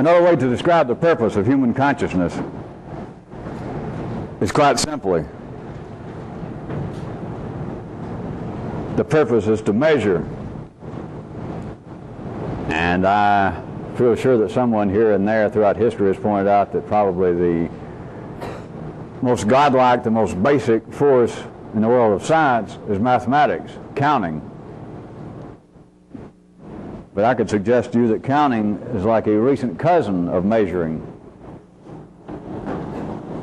Another way to describe the purpose of human consciousness is quite simply, the purpose is to measure. And I feel sure that someone here and there throughout history has pointed out that probably the most godlike, the most basic force in the world of science is mathematics, counting. But I could suggest to you that counting is like a recent cousin of measuring.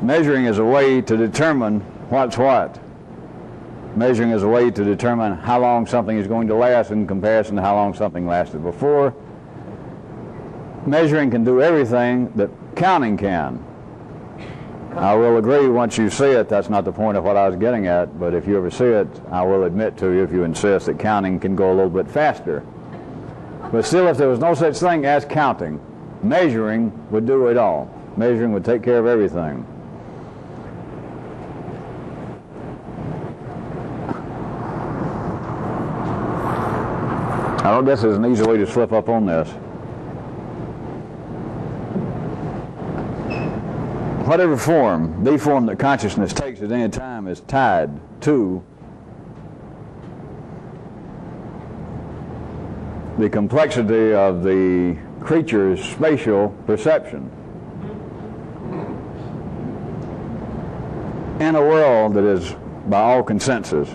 Measuring is a way to determine what's what. Measuring is a way to determine how long something is going to last in comparison to how long something lasted before. Measuring can do everything that counting can. I will agree, once you see it, that's not the point of what I was getting at, but if you ever see it, I will admit to you, if you insist, that counting can go a little bit faster. But still, if there was no such thing as counting, measuring would do it all. Measuring would take care of everything. I guess there's an easy way to slip up on this. Whatever form, the form that consciousness takes at any time is tied to the complexity of the creature's spatial perception. In a world that is, by all consensus,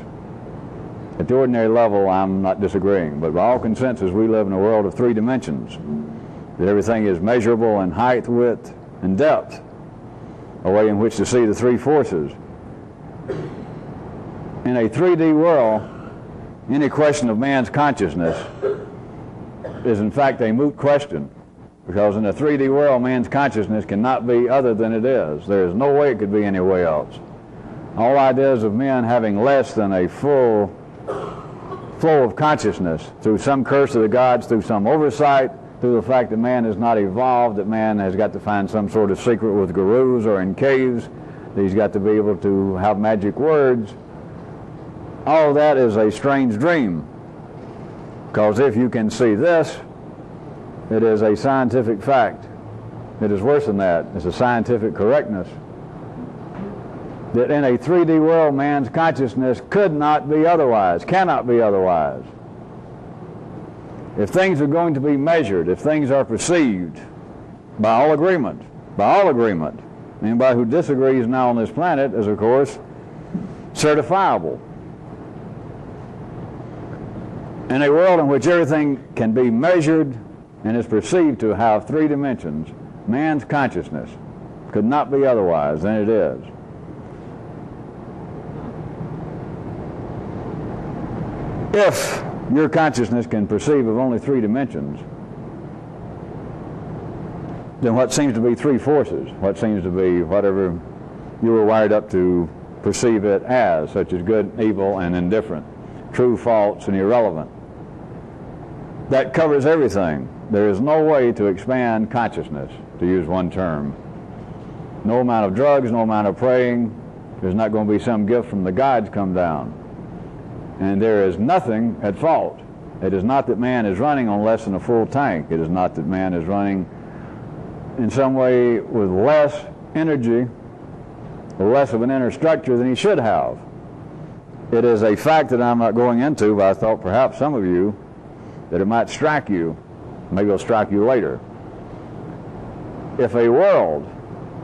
at the ordinary level I'm not disagreeing, but by all consensus we live in a world of three dimensions. That everything is measurable in height, width, and depth. A way in which to see the three forces. In a 3D world, any question of man's consciousness is in fact a moot question, because in a 3D world man's consciousness cannot be other than it is. There is no way it could be any way else. All ideas of men having less than a full flow of consciousness through some curse of the gods, through some oversight, through the fact that man is not evolved, that man has got to find some sort of secret with gurus or in caves, that he's got to be able to have magic words. All of that is a strange dream, because if you can see this, it is a scientific fact. It is worse than that. It's a scientific correctness. That in a 3D world, man's consciousness could not be otherwise, cannot be otherwise. If things are going to be measured, if things are perceived, by all agreement, anybody who disagrees now on this planet is, of course, certifiable. In a world in which everything can be measured and is perceived to have three dimensions, man's consciousness could not be otherwise than it is. If your consciousness can perceive of only three dimensions, then what seems to be three forces, what seems to be whatever you were wired up to perceive it as, such as good, evil, and indifferent, true, false, and irrelevant, that covers everything. There is no way to expand consciousness, to use one term. No amount of drugs, no amount of praying. There's not going to be some gift from the gods come down. And there is nothing at fault. It is not that man is running on less than a full tank. It is not that man is running in some way with less energy or less of an inner structure than he should have. It is a fact that I'm not going into, but I thought perhaps some of you, that it might strike you. Maybe it'll strike you later. If a world,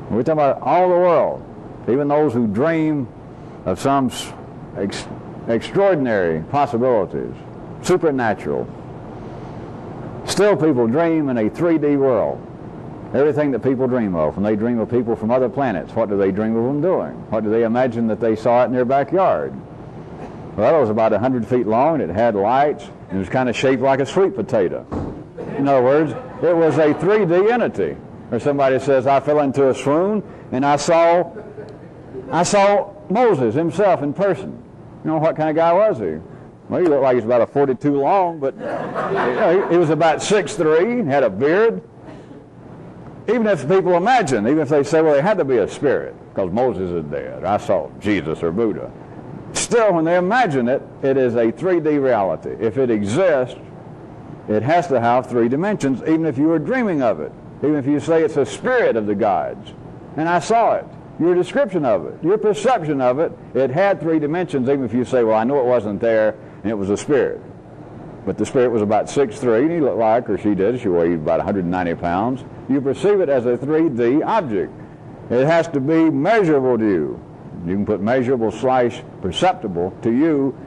we're talking about all the world, even those who dream of some extraordinary possibilities, supernatural, still people dream in a 3D world. Everything that people dream of, when they dream of people from other planets, what do they dream of them doing? What do they imagine that they saw it in their backyard? Well, it was about 100 feet long, and it had lights, and it was kind of shaped like a sweet potato. In other words, it was a 3D entity. Or somebody says, I fell into a swoon, and I saw Moses himself in person. You know, what kind of guy was he? Well, he looked like he was about a 42 long, but he was about 6'3", had a beard. Even if people imagine, even if they say, well, there had to be a spirit, because Moses is dead, I saw Jesus or Buddha. Still, when they imagine it, it is a 3D reality. If it exists, it has to have three dimensions, even if you were dreaming of it. even if you say it's a spirit of the gods, and I saw it, your description of it, your perception of it, it had three dimensions, even if you say, well, I know it wasn't there, and it was a spirit. But the spirit was about 6'3", and he looked like, or she did, she weighed about 190 pounds. You perceive it as a 3D object. It has to be measurable to you. You can put measurable / perceptible to you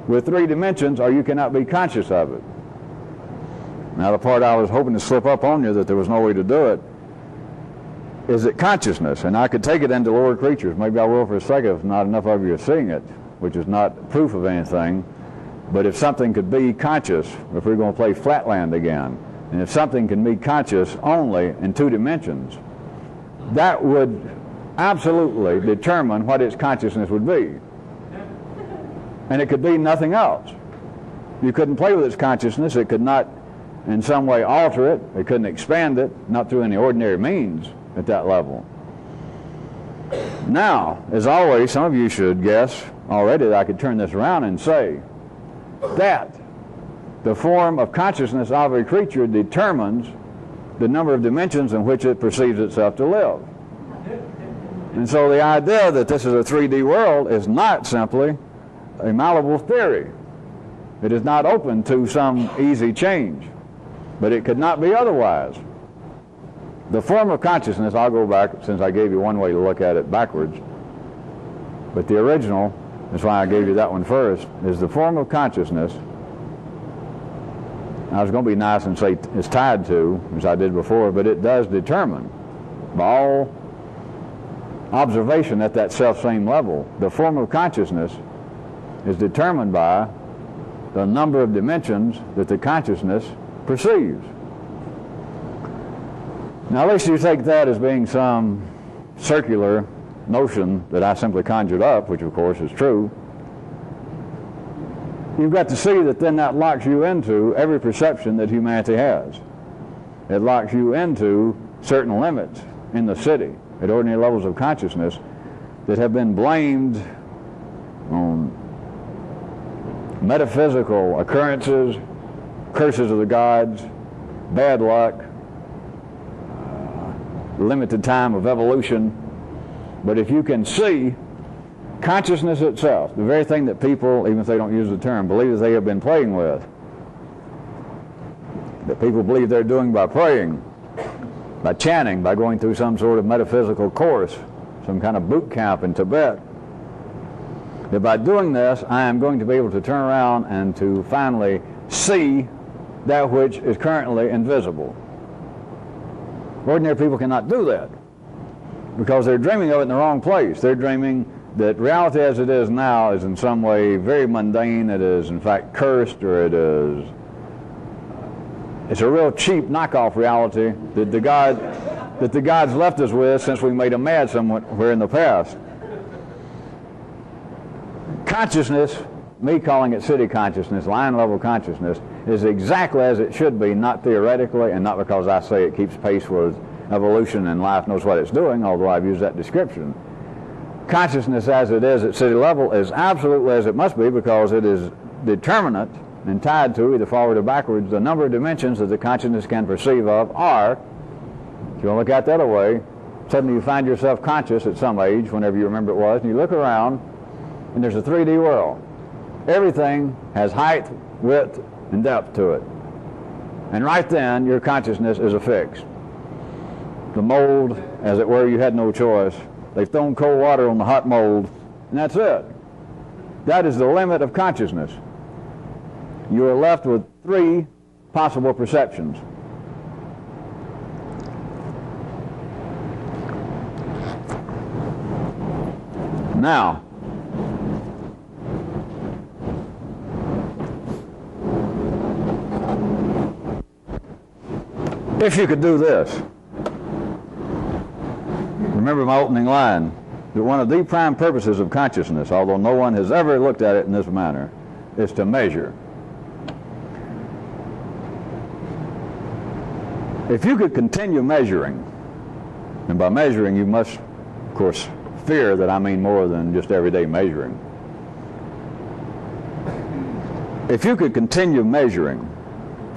with 3 dimensions, or you cannot be conscious of it. Now the part I was hoping to slip up on you that there was no way to do it is it consciousness, and I could take it into lower creatures. Maybe I will for a second if not enough of you are seeing it, which is not proof of anything. But if something could be conscious, if we're going to play Flatland again, and if something can be conscious only in 2 dimensions, that would absolutely determine what its consciousness would be. And it could be nothing else. You couldn't play with its consciousness. It could not in some way alter it. It couldn't expand it, not through any ordinary means at that level. Now, as always, some of you should guess already that I could turn this around and say that the form of consciousness of a creature determines the number of dimensions in which it perceives itself to live. And so the idea that this is a 3D world is not simply a malleable theory. It is not open to some easy change, but it could not be otherwise. The form of consciousness, I'll go back since I gave you one way to look at it backwards, but the original, that's why I gave you that one first, is the form of consciousness. I was going to be nice and say it's tied to, as I did before, but it does determine by all observation at that self-same level. The form of consciousness is determined by the number of dimensions that the consciousness perceives. Now, at least you take that as being some circular notion that I simply conjured up, which of course is true. You've got to see that then that locks you into every perception that humanity has. It locks you into certain limits in the city at ordinary levels of consciousness that have been blamed on metaphysical occurrences, curses of the gods, bad luck, limited time of evolution. But if you can see consciousness itself, the very thing that people, even if they don't use the term, believe that they have been playing with, that people believe they're doing by praying, by chanting, by going through some sort of metaphysical course, some kind of boot camp in Tibet, that by doing this I am going to be able to turn around and to finally see that which is currently invisible. Ordinary people cannot do that because they're dreaming of it in the wrong place. They're dreaming that reality as it is now is in some way very mundane. It is in fact cursed, or it's a real cheap knockoff reality that the gods left us with since we made them mad somewhere in the past. Consciousness, me calling it city consciousness, line level consciousness, is exactly as it should be, not theoretically, and not because I say it keeps pace with evolution and life knows what it's doing, although I've used that description. Consciousness as it is at city level is absolutely as it must be, because it is determinate and tied to, either forward or backwards, the number of dimensions that the consciousness can perceive of are, if you want to look at it the other way, suddenly you find yourself conscious at some age, whenever you remember it was, and you look around, and there's a 3D world. Everything has height, width, and depth to it. And right then, your consciousness is affixed. The mold, as it were, you had no choice. They've thrown cold water on the hot mold, and that's it. That is the limit of consciousness. You are left with 3 possible perceptions. Now, if you could do this, remember my opening line, that one of the prime purposes of consciousness, although no one has ever looked at it in this manner, is to measure. If you could continue measuring, and by measuring you must, of course, fear that I mean more than just everyday measuring. If you could continue measuring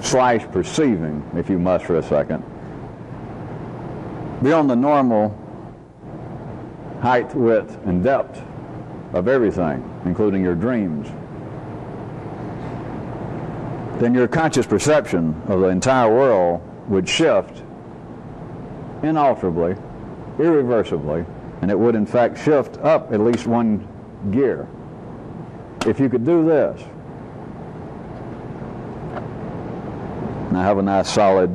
/ perceiving, if you must for a second, beyond the normal height, width, and depth of everything, including your dreams, then your conscious perception of the entire world would shift inalterably, irreversibly, and it would in fact shift up at least one gear. If you could do this, and I have a nice solid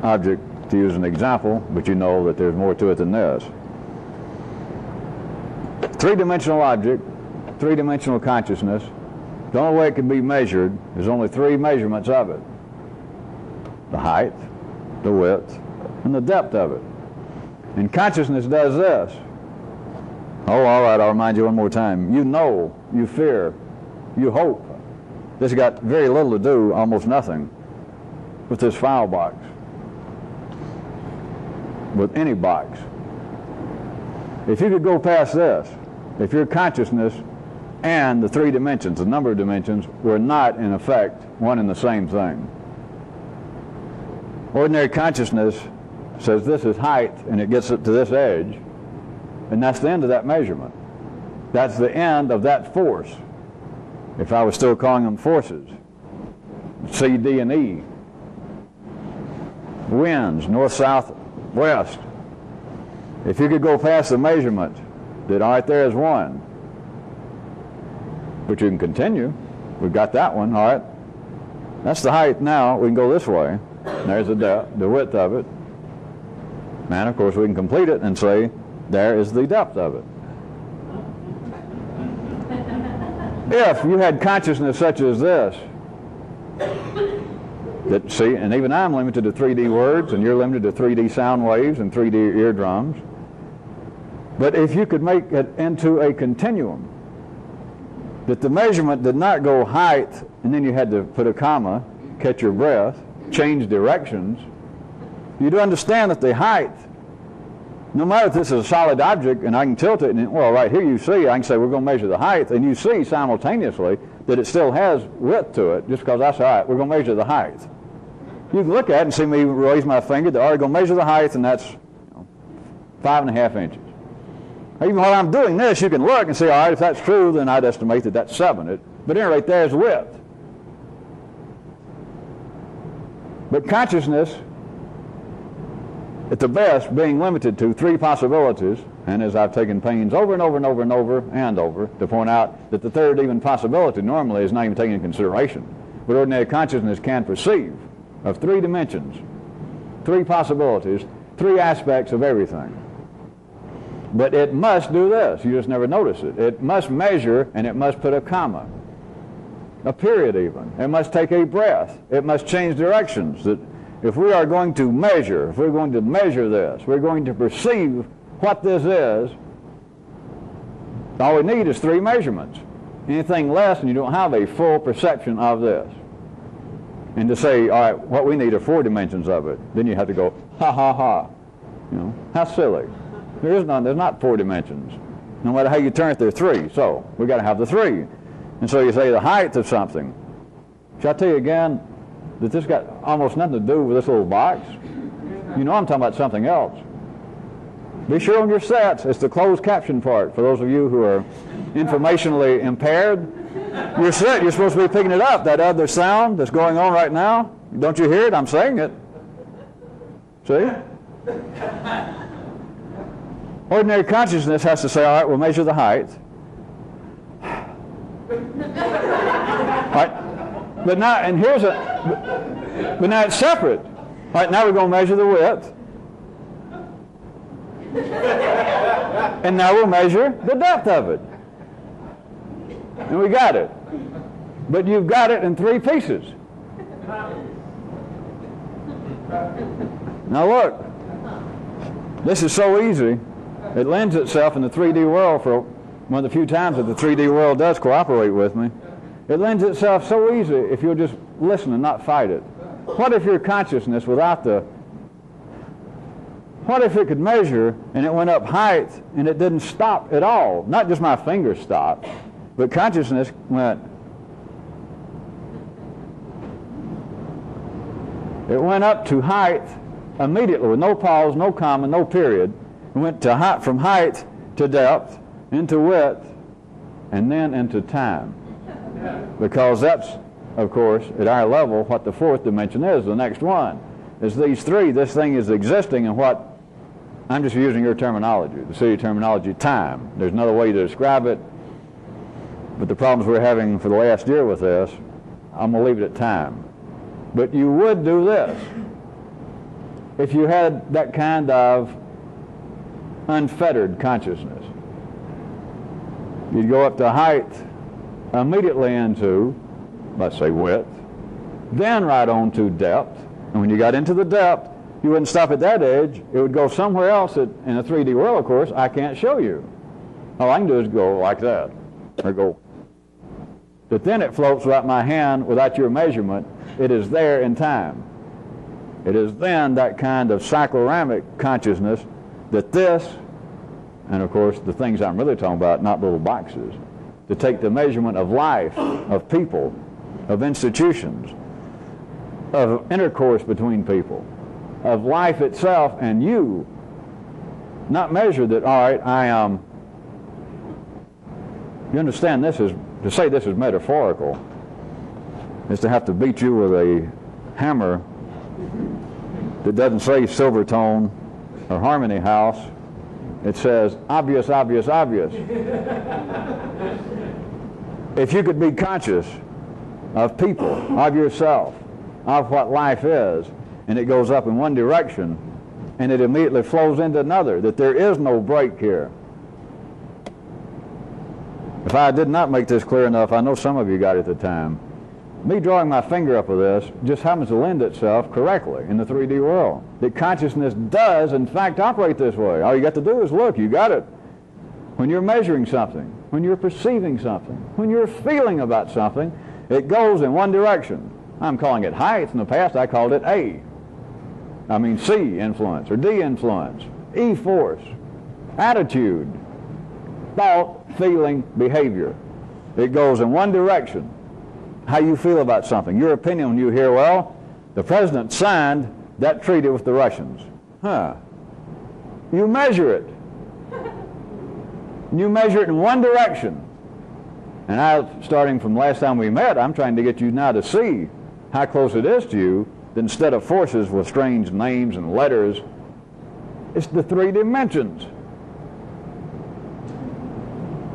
object to use an example, but you know that there's more to it than this. Three-dimensional object, three-dimensional consciousness, the only way it can be measured, there's only three measurements of it: the height, the width, and the depth of it. And consciousness does this. Oh, all right, I'll remind you one more time. You know, you fear, you hope. This has got very little to do, almost nothing, with this file box, with any box. If you could go past this, if your consciousness and the three dimensions, the number of dimensions, were not, in effect, one and the same thing. Ordinary consciousness says this is height, and it gets it to this edge, and that's the end of that measurement. That's the end of that force. If I was still calling them forces, C, D, and E. Winds, north, south, west. If you could go past the measurement that right there is one, but you can continue. We've got that one, all right. That's the height now. We can go this way. There's the depth, the width of it. And of course we can complete it and say, there is the depth of it. If you had consciousness such as this, that, see, and even I'm limited to 3D words, and you're limited to 3D sound waves and 3D eardrums. But if you could make it into a continuum, that the measurement did not go height, and then you had to put a comma, catch your breath, change directions, you'd understand that the height, no matter if this is a solid object and I can tilt it, and well, right here you see, I can say we're going to measure the height, and you see simultaneously that it still has width to it, just because I say, all right, we're going to measure the height. You can look at it and see me raise my finger, all right, going to measure the height, and that's 5.5 inches. Even while I'm doing this, you can look and say, all right, if that's true, then I'd estimate that that's 7. But anyway, right there's width. But consciousness, at the best, being limited to three possibilities, and as I've taken pains over and over and over and over and over to point out that the third even possibility normally is not even taken into consideration. But ordinary consciousness can perceive of three dimensions, three possibilities, three aspects of everything. But it must do this. You just never notice it. It must measure, and it must put a comma, a period even. It must take a breath. It must change directions. That if we are going to measure, if we're going to measure this, we're going to perceive what this is, all we need is three measurements. Anything less, and you don't have a full perception of this. And to say, all right, what we need are 4 dimensions of it, then you have to go, ha, ha, ha. You know, how silly. There is none. There's not 4 dimensions. No matter how you turn it, there are 3. So we've got to have the 3. And so you say the height of something. Shall I tell you again that this got almost nothing to do with this little box? You know I'm talking about something else. Be sure on your sets, it's the closed caption part. For those of you who are informationally impaired, your set, you're supposed to be picking it up, that other sound that's going on right now. Don't you hear it? I'm saying it. See? Ordinary consciousness has to say, all right, we'll measure the height. Right? But now, and here's but now it's separate. All right, now we're going to measure the width. And now we'll measure the depth of it. And we got it. But you've got it in 3 pieces. Now look, this is so easy. It lends itself in the 3D world for one of the few times that the 3D world does cooperate with me. It lends itself so easy if you'll just listen and not fight it. What if your consciousness without the... What if it could measure and it went up height and it didn't stop at all? Not just my fingers stopped, but consciousness went... It went up to height immediately, with no pause, no comma, no period. We went to from height to depth, into width, and then into time. Because that's, of course, at our level, what the fourth dimension is, the next one. Is these three, this thing is existing in what, I'm just using your terminology, the city terminology, time. There's another way to describe it, but the problems we're having for the last year with this, I'm going to leave it at time. But you would do this if you had that kind of unfettered consciousness. You'd go up to height, immediately into, let's say, width, then right on to depth. And when you got into the depth, you wouldn't stop at that edge. It would go somewhere else in a 3D world, of course, I can't show you. All I can do is go like that, or go. But then it floats without my hand, without your measurement. It is there in time. It is then that kind of cycloramic consciousness that this, and of course the things I'm really talking about, not little boxes, to take the measurement of life, of people, of institutions, of intercourse between people, of life itself and you, not measure that, all right, I am, you understand this is, to say this is metaphorical, is to have to beat you with a hammer that doesn't say Silvertone or Harmony House. It says obvious, obvious, obvious. If you could be conscious of people, of yourself, of what life is, and it goes up in one direction, and it immediately flows into another, that there is no break here. If I did not make this clear enough, I know some of you got it at the time. Me drawing my finger up with this just happens to lend itself correctly in the 3D world. That consciousness does, in fact, operate this way. All you got to do is look. You got it. When you're measuring something, when you're perceiving something, when you're feeling about something, it goes in one direction. I'm calling it height. In the past, I called it C influence or D influence, E force, attitude, thought, feeling, behavior. It goes in one direction. How you feel about something. Your opinion when you hear, well, the president signed that treaty with the Russians. You measure it. You measure it in one direction. And starting from last time we met, I'm trying to get you now to see how close it is to you, that instead of forces with strange names and letters, it's the three dimensions.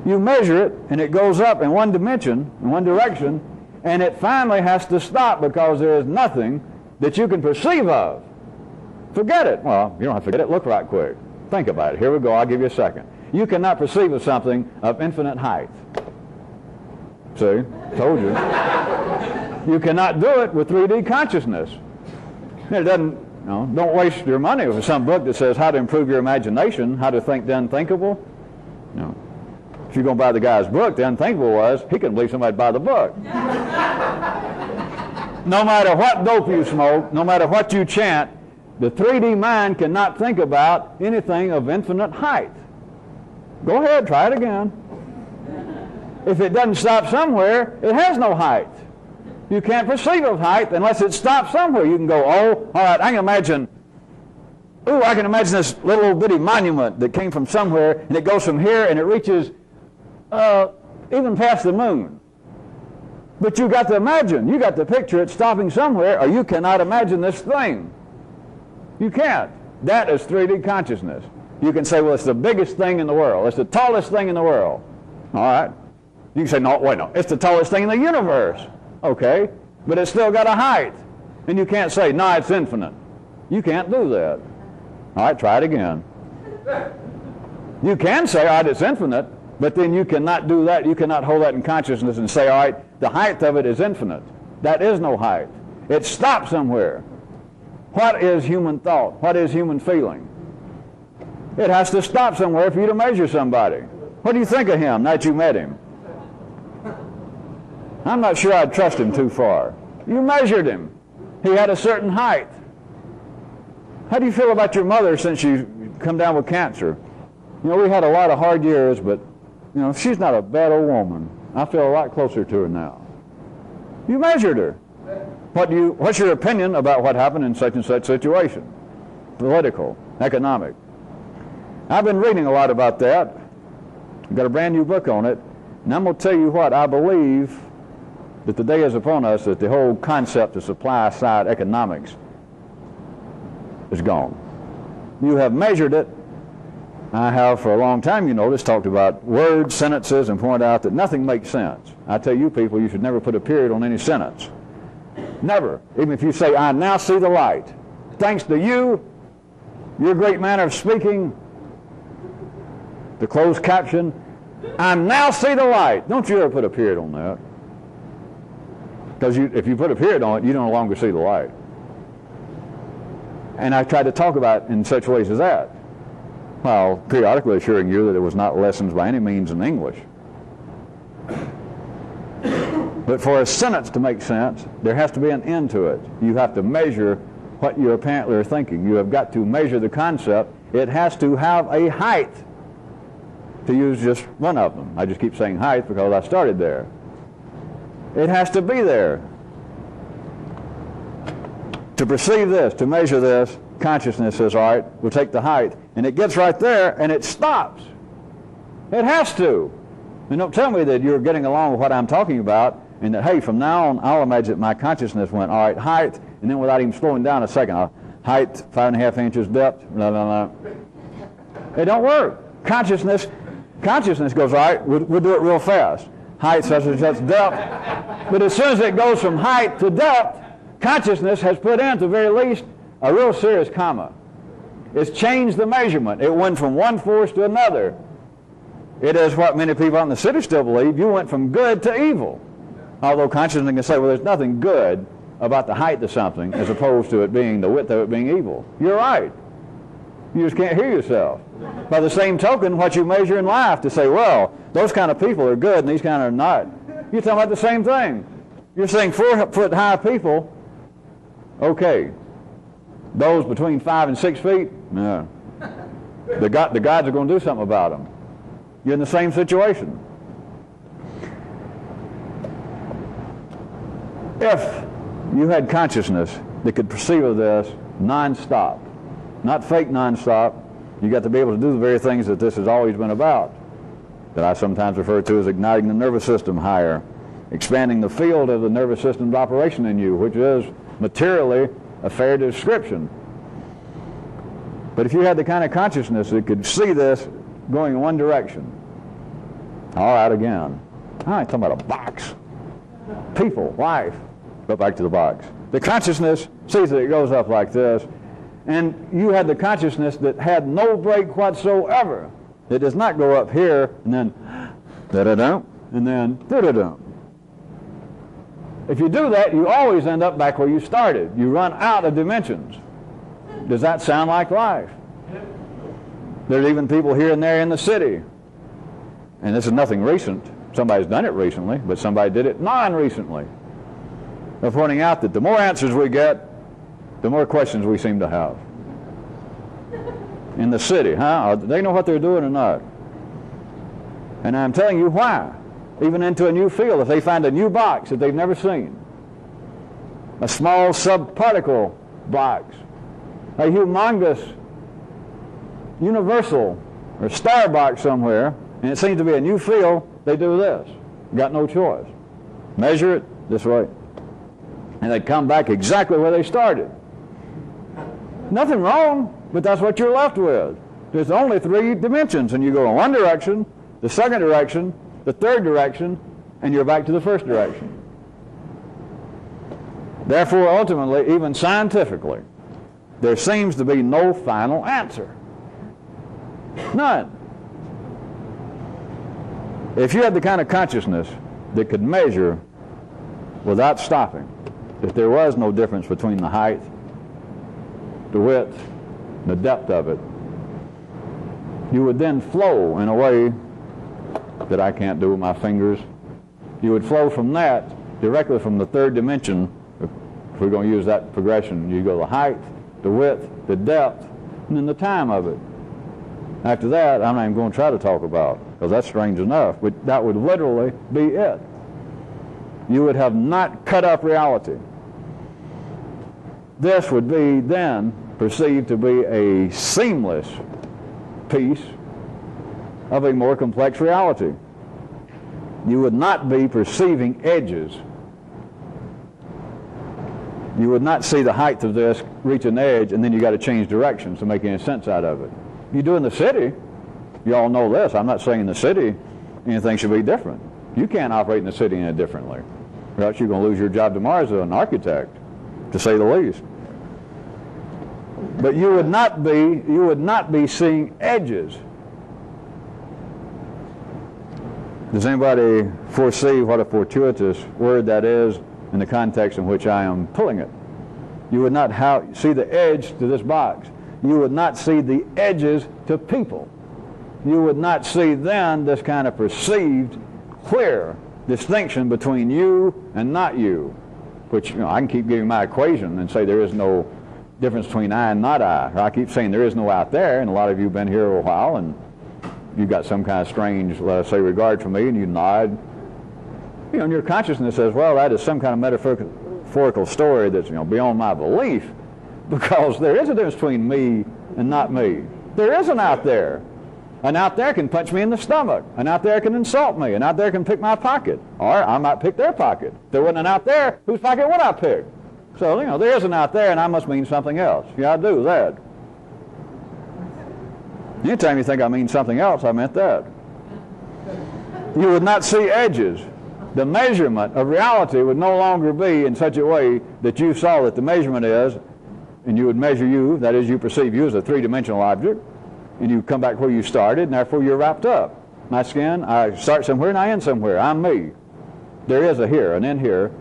You measure it, and it goes up in one dimension, in one direction, and it finally has to stop because there is nothing that you can perceive of. Forget it. Well, you don't have to forget it. Look right quick. Think about it. Here we go. I'll give you a second. You cannot perceive of something of infinite height. See? Told you. You cannot do it with 3D consciousness. It doesn't, don't waste your money with some book that says how to improve your imagination, how to think the unthinkable. If you're going to buy the guy's book, the unthinkable was he couldn't believe somebody'd buy the book. No matter what dope you smoke, no matter what you chant, the 3D mind cannot think about anything of infinite height. Go ahead, try it again. If it doesn't stop somewhere, it has no height. You can't perceive of height unless it stops somewhere. You can go, oh, all right, I can imagine this little bitty monument that came from somewhere, and it goes from here, and it reaches even past the moon. But you got to imagine, you got to picture it stopping somewhere, or you cannot imagine this thing. You can't. That is 3D consciousness. You can say, well, it's the biggest thing in the world. It's the tallest thing in the world. All right. You can say, no, wait, no. It's the tallest thing in the universe. Okay. But it's still got a height. And you can't say, no, it's infinite. You can't do that. All right, try it again. You can say, all right, it's infinite. But then you cannot do that. You cannot hold that in consciousness and say, all right, the height of it is infinite. That is no height. It stops somewhere. What is human thought? What is human feeling? It has to stop somewhere for you to measure somebody. What do you think of him now that you met him? I'm not sure I'd trust him too far. You measured him. He had a certain height. How do you feel about your mother since you come down with cancer? We had a lot of hard years, but she's not a bad old woman. I feel a lot closer to her now. You measured her. What's your opinion about what happened in such and such situation? political, economic. I've been reading a lot about that. I've got a brand new book on it, and I'm going to tell you what, I believe that the day is upon us that the whole concept of supply-side economics is gone. You have measured it. I have for a long time, you notice, talked about words, sentences, and pointed out that nothing makes sense. I tell you people, you should never put a period on any sentence. Never. Even if you say, I now see the light. Thanks to you, your great manner of speaking, the closed caption, I now see the light. Don't you ever put a period on that. Because if you put a period on it, you no longer see the light. And I tried to talk about it in such ways as that, while periodically assuring you that it was not lessons by any means in English. But for a sentence to make sense, there has to be an end to it. You have to measure what you apparently are thinking. You have got to measure the concept. It has to have a height, to use just one of them. I just keep saying height because I started there. It has to be there. To perceive this, to measure this, consciousness says, all right, we'll take the height, and it gets right there, and it stops. It has to. And don't tell me that you're getting along with what I'm talking about, and that, hey, from now on, I'll imagine that my consciousness went, all right, height, and then without even slowing down a second, height, 5.5 inches depth, blah, blah, blah. It don't work. Consciousness goes, all right, we'll do it real fast. Height, such and such, depth. But as soon as it goes from height to depth, consciousness has put in, at the very least, a real serious comma. It's changed the measurement. It went from one force to another. It is what many people out in the city still believe. You went from good to evil. Although consciousness can say, well, there's nothing good about the height of something as opposed to it being the width of it being evil. You're right. You just can't hear yourself. By the same token, what you measure in life to say, well, those kind of people are good and these kind are not. You're talking about the same thing. You're saying 4-foot high people, okay. Those between 5 and 6 feet, no. The gods are going to do something about them. You're in the same situation. If you had consciousness that could perceive of this non-stop, not fake non-stop, you got to be able to do the very things that this has always been about, that I sometimes refer to as igniting the nervous system higher, expanding the field of the nervous system's operation in you, which is materially a fair description. But if you had the kind of consciousness that could see this going in one direction, all right, again, I ain't talking about a box. People, life, go back to the box. The consciousness sees that it goes up like this, and you had the consciousness that had no break whatsoever. It does not go up here, and then da-da-dum, and then da-da-dum. If you do that, you always end up back where you started. You run out of dimensions. Does that sound like life? There's even people here and there in the city, and this is nothing recent. Somebody's done it recently, but somebody did it non-recently. They're pointing out that the more answers we get, the more questions we seem to have. In the city, huh? Do they know what they're doing or not? And I'm telling you why. Even into a new field, if they find a new box that they've never seen, a small subparticle box, a humongous universal or star box somewhere, and it seems to be a new field, they do this. Got no choice. Measure it this way. And they come back exactly where they started. Nothing wrong, but that's what you're left with. There's only 3 dimensions, and you go in one direction, the second direction, the third direction, and you're back to the first direction. Therefore, ultimately, even scientifically, there seems to be no final answer. None. If you had the kind of consciousness that could measure without stopping, if there was no difference between the height, the width, the depth of it, you would then flow in a way that I can't do with my fingers. You would flow from that directly from the third dimension. If we're going to use that progression, you go the height, the width, the depth, and then the time of it. After that, I'm not even going to try to talk about, because that's strange enough, but that would literally be it. You would have not cut up reality. This would be then perceived to be a seamless piece of a more complex reality. You would not be perceiving edges. You would not see the height of this reach an edge and then you got to change directions to make any sense out of it. You do in the city. You all know this. I'm not saying in the city anything should be different. You can't operate in the city any differently, or else you're going to lose your job tomorrow as an architect, to say the least. But you would not be seeing edges. Does anybody foresee what a fortuitous word that is in the context in which I am pulling it? You would not see the edge to this box. You would not see the edges to people. You would not see then this kind of perceived clear distinction between you and not you, which, I can keep giving my equation and say there is no difference between I and not I. Or I keep saying there is no out there, and a lot of you have been here a while, and you've got some kind of strange, let us say, regard for me, and you nod. And your consciousness says, well, that is some kind of metaphorical story that's beyond my belief, because there is a difference between me and not me. There is an out there. An out there can punch me in the stomach. An out there can insult me. An out there can pick my pocket. Or I might pick their pocket. If there wasn't an out there, whose pocket would I pick? So, there is an out there, and I must mean something else. Yeah, I do that. Anytime you think I mean something else, I meant that. You would not see edges. The measurement of reality would no longer be in such a way that you saw that the measurement is, and you would measure you, that is, you perceive you as a three-dimensional object, and you come back where you started, and therefore you're wrapped up. My skin, I start somewhere and I end somewhere. I'm me. There is a here, an in here,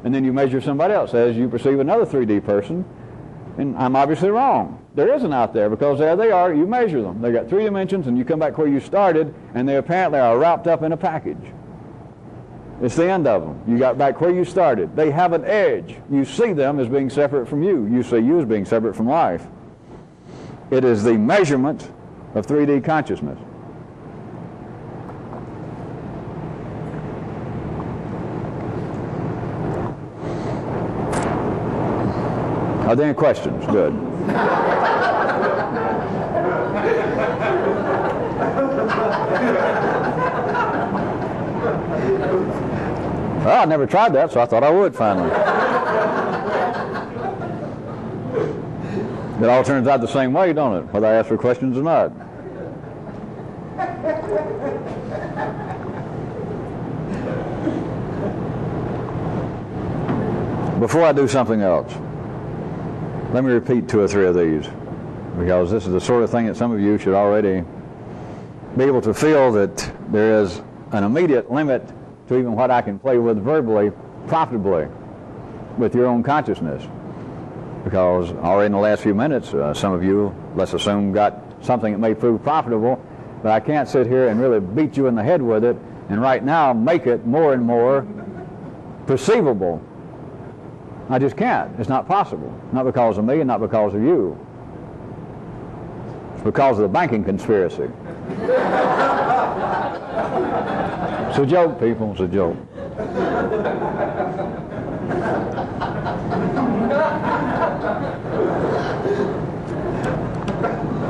and then you measure somebody else as you perceive another 3D person, and I'm obviously wrong. There isn't out there, because there they are, you measure them. They got 3 dimensions, and you come back where you started, and they apparently are wrapped up in a package. It's the end of them. You got back where you started. They have an edge. You see them as being separate from you. You see you as being separate from life. It is the measurement of 3D consciousness. Are there any questions? Good. Well, I never tried that, so I thought I would finally. It all turns out the same way, don't it? Whether I ask for questions or not. Before I do something else, let me repeat 2 or 3 of these, because this is the sort of thing that some of you should already be able to feel that there is an immediate limit to even what I can play with verbally, profitably, with your own consciousness. Because already in the last few minutes, some of you, let's assume, got something that may prove profitable, but I can't sit here and really beat you in the head with it, and right now make it more and more perceivable. I just can't. It's not possible. Not because of me and not because of you. It's because of the banking conspiracy. It's a joke, people. It's a joke.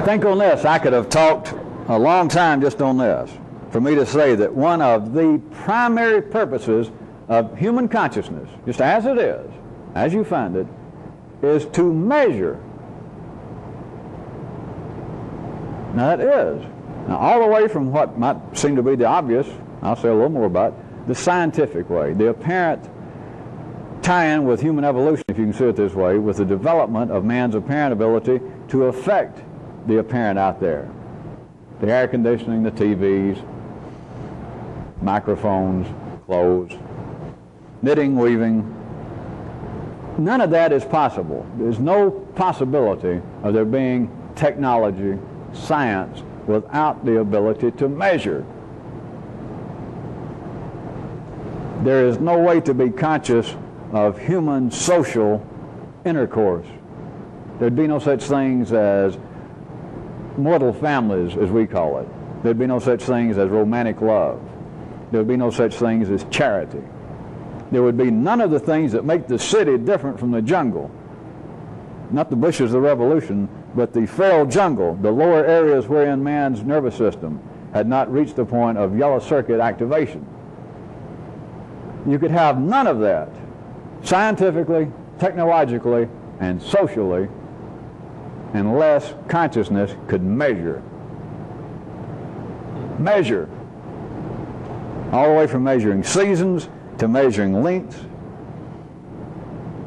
Think on this. I could have talked a long time just on this. For me to say that one of the primary purposes of human consciousness, just as it is, as you find it, is to measure. Now that is. Now all the way from what might seem to be the obvious, I'll say a little more about, the scientific way, the apparent tie-in with human evolution, if you can see it this way, with the development of man's apparent ability to affect the apparent out there. The air conditioning, the TVs, microphones, clothes, knitting, weaving. None of that is possible. There's no possibility of there being technology, science, without the ability to measure. There is no way to be conscious of human social intercourse. There'd be no such things as mortal families, as we call it. There'd be no such things as romantic love. There would be no such things as charity. There would be none of the things that make the city different from the jungle. not the bushes of the revolution, but the feral jungle, the lower areas wherein man's nervous system had not reached the point of yellow circuit activation. You could have none of that, scientifically, technologically, and socially, unless consciousness could measure. Measure. All the way from measuring seasons to measuring lengths.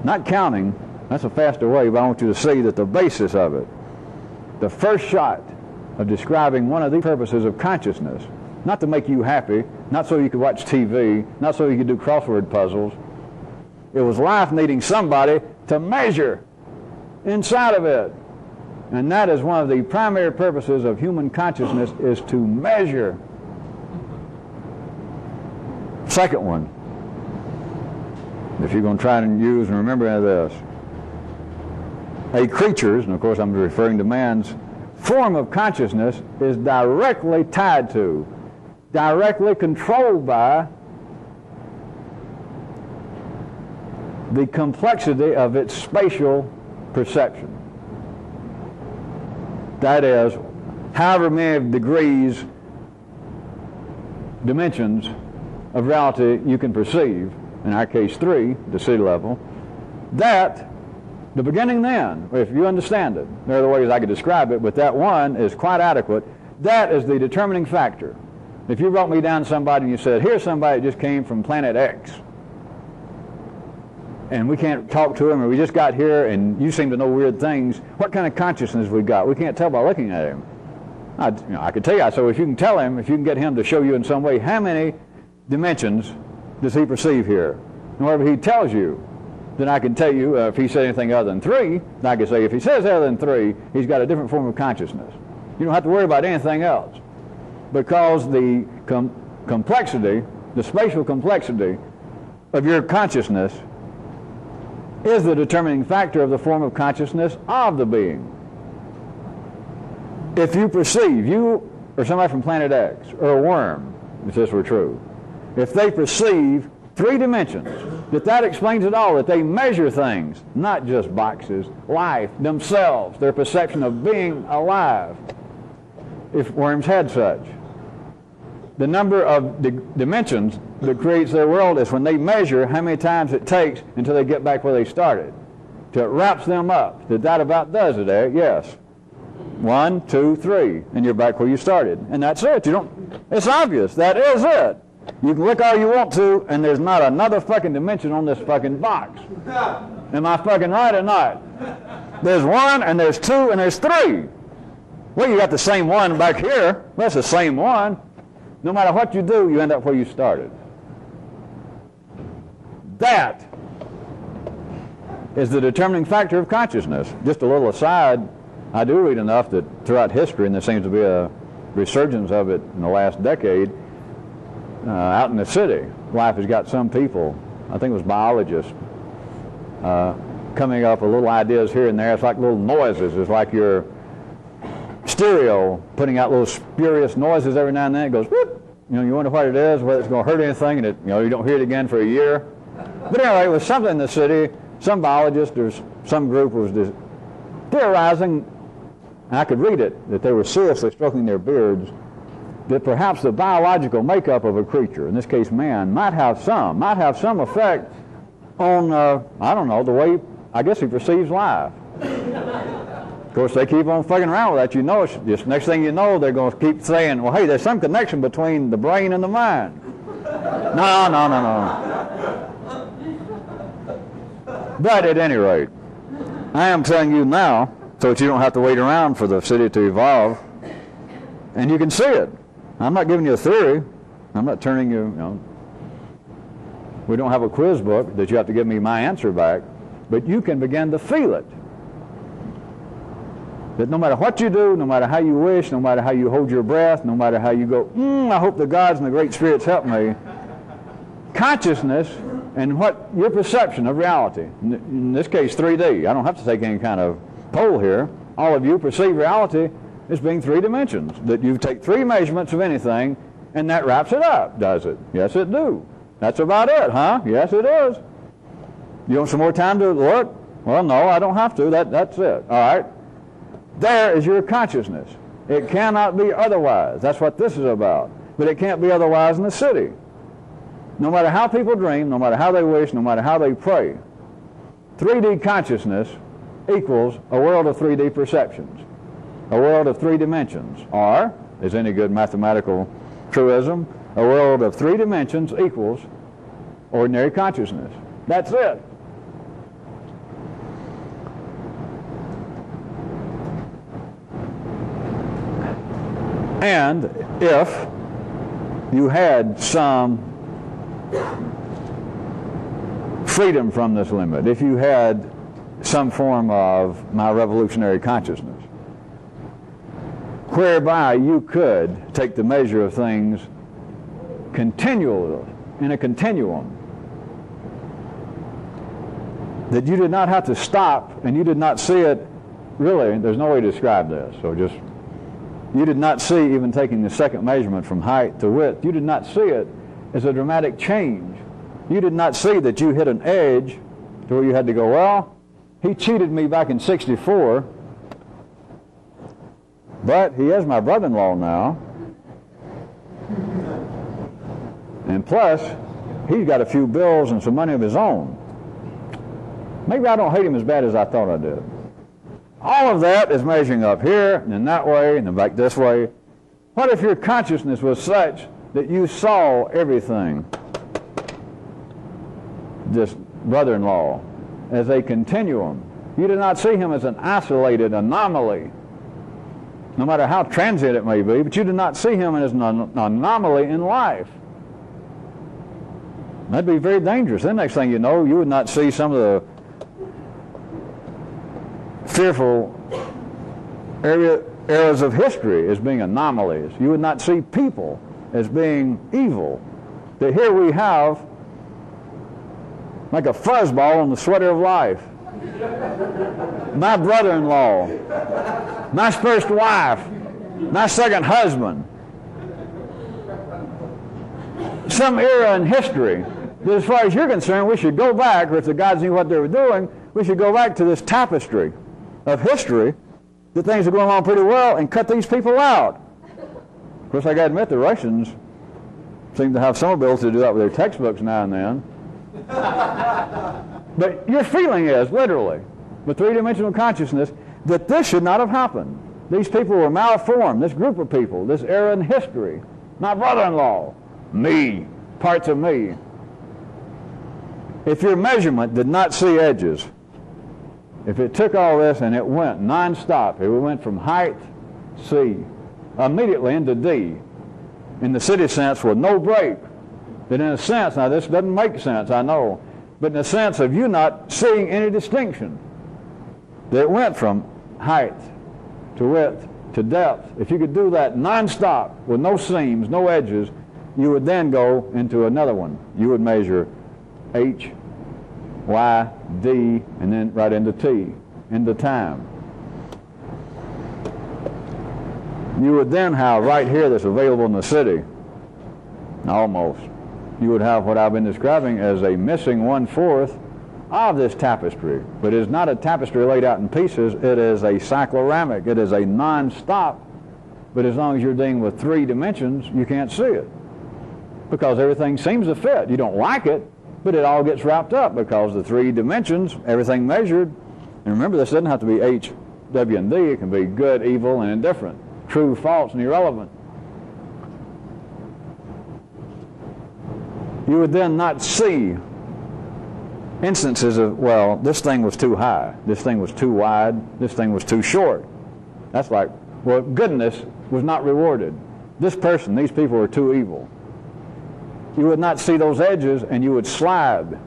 Not counting, that's a faster way, but I want you to see that the basis of it, the first shot of describing one of the purposes of consciousness, not to make you happy, not so you could watch TV, not so you could do crossword puzzles. It was life needing somebody to measure inside of it. And that is one of the primary purposes of human consciousness, is to measure. Second one, if you're going to try and use and remember this, a creature's, and of course I'm referring to man's, form of consciousness is directly tied to, directly controlled by the complexity of its spatial perception. That is, however many degrees, dimensions of reality you can perceive, in our case 3, the city level, that, the beginning then, if you understand it, there are other ways I could describe it, but that one is quite adequate. That is the determining factor. If you wrote me down somebody and you said, here's somebody that just came from planet X, and we can't talk to him, or we just got here and you seem to know weird things, what kind of consciousness we got? We can't tell by looking at him. I could tell you, so if you can tell him, if you can get him to show you in some way, how many dimensions does he perceive here? And whatever he tells you, then I can tell you, if he says anything other than 3, then I can say, if he says other than 3, he's got a different form of consciousness. You don't have to worry about anything else, because the complexity, the spatial complexity of your consciousness is the determining factor of the form of consciousness of the being. If you perceive, you or somebody from planet X, or a worm, if this were true, if they perceive 3 dimensions, that explains it all, that they measure things, not just boxes, life, themselves, their perception of being alive, if worms had such. The number of dimensions that creates their world is when they measure how many times it takes until they get back where they started. Till it wraps them up. That about does it, eh? Yes. 1, 2, 3, and you're back where you started. And that's it. It's obvious. That is it. You can look all you want to, and there's not another fucking dimension on this fucking box. Am I fucking right or not? There's 1, and there's 2, and there's 3. Well, you got the same one back here. That's the same one. No matter what you do, you end up where you started. That is the determining factor of consciousness. Just a little aside, I do read enough that throughout history, and there seems to be a resurgence of it in the last decade, out in the city, life has got some people, I think it was biologists, coming up with little ideas here and there. It's like little noises. It's like your stereo putting out little spurious noises every now and then. It goes whoop. You wonder what it is, whether it's going to hurt anything, and you don't hear it again for a year. But anyway, it was something in the city. Some biologist or some group was theorizing, and I could read it, that they were seriously stroking their beards, that perhaps the biological makeup of a creature, in this case man, might have some effect on, I don't know, the way, I guess, he perceives life. Of course, they keep on fucking around with that. You know, it's just next thing you know, they're going to keep saying, well, hey, there's some connection between the brain and the mind. No. But at any rate, I am telling you now, so that you don't have to wait around for the city to evolve, and you can see it. I'm not giving you a theory. I'm not turning you, we don't have a quiz book that you have to give me my answer back, but you can begin to feel it. That no matter what you do, no matter how you wish, no matter how you hold your breath, no matter how you go, I hope the gods and the great spirits help me, consciousness and what your perception of reality, in this case 3D, I don't have to take any kind of poll here, all of you perceive reality as being 3 dimensions, that you take 3 measurements of anything and that wraps it up, does it? Yes, it do. That's about it, huh? Yes, it is. You want some more time to look? Well, no, I don't have to. That's it. All right. There is your consciousness. It cannot be otherwise. That's what this is about. But it can't be otherwise in the city. No matter how people dream, no matter how they wish, no matter how they pray, 3D consciousness equals a world of 3D perceptions, a world of 3 dimensions, or, as any good mathematical truism, a world of 3 dimensions equals ordinary consciousness. That's it. And if you had some freedom from this limit, if you had some form of my revolutionary consciousness, whereby you could take the measure of things continually, in a continuum, that you did not have to stop and you did not see it, really, there's no way to describe this, so just, you did not see, even taking the second measurement from height to width, you did not see it as a dramatic change. You did not see that you hit an edge to where you had to go, well, he cheated me back in '64, but he is my brother-in-law now. And plus, he's got a few bills and some money of his own. Maybe I don't hate him as bad as I thought I did. All of that is measuring up here, and then that way, and then back this way. What if your consciousness was such that you saw everything, this brother-in-law, as a continuum? You did not see him as an isolated anomaly, no matter how transient it may be, but you did not see him as an anomaly in life. That'd be very dangerous. The next thing you know, you would not see some of the fearful eras of history as being anomalies. You would not see people as being evil. That here we have like a fuzzball on the sweater of life. My brother-in-law, my first wife, my second husband. Some era in history that, as far as you're concerned, we should go back, or if the gods knew what they were doing, we should go back to this tapestry of history that things are going on pretty well and cut these people out. Of course, I got to admit, the Russians seem to have some ability to do that with their textbooks now and then. But your feeling is, literally, with 3-dimensional consciousness, that this should not have happened. These people were malformed, this group of people, this era in history. My brother-in-law, me, parts of me. If your measurement did not see edges, if it took all this and it went non-stop, if it went from height, C, immediately into D, in the city sense with no break, that in a sense, now this doesn't make sense, I know, but in the sense of you not seeing any distinction, that it went from height to width to depth. If you could do that non-stop with no seams, no edges, you would then go into another one. You would measure H, Y, D, and then right into T, into time. You would then have right here that's available in the city, almost, you would have what I've been describing as a missing 1/4 of this tapestry. But it is not a tapestry laid out in pieces, it is a cycloramic, it is a non-stop. But as long as you're dealing with 3 dimensions, you can't see it, because everything seems to fit. You don't like it, but it all gets wrapped up because the 3 dimensions, everything measured. And remember, this doesn't have to be H, W, and D. It can be good, evil, and indifferent, true, false, and irrelevant. You would then not see instances of, well, this thing was too high, this thing was too wide, this thing was too short. That's like, well, goodness was not rewarded. This person, these people were too evil. You would not see those edges, and you would slide.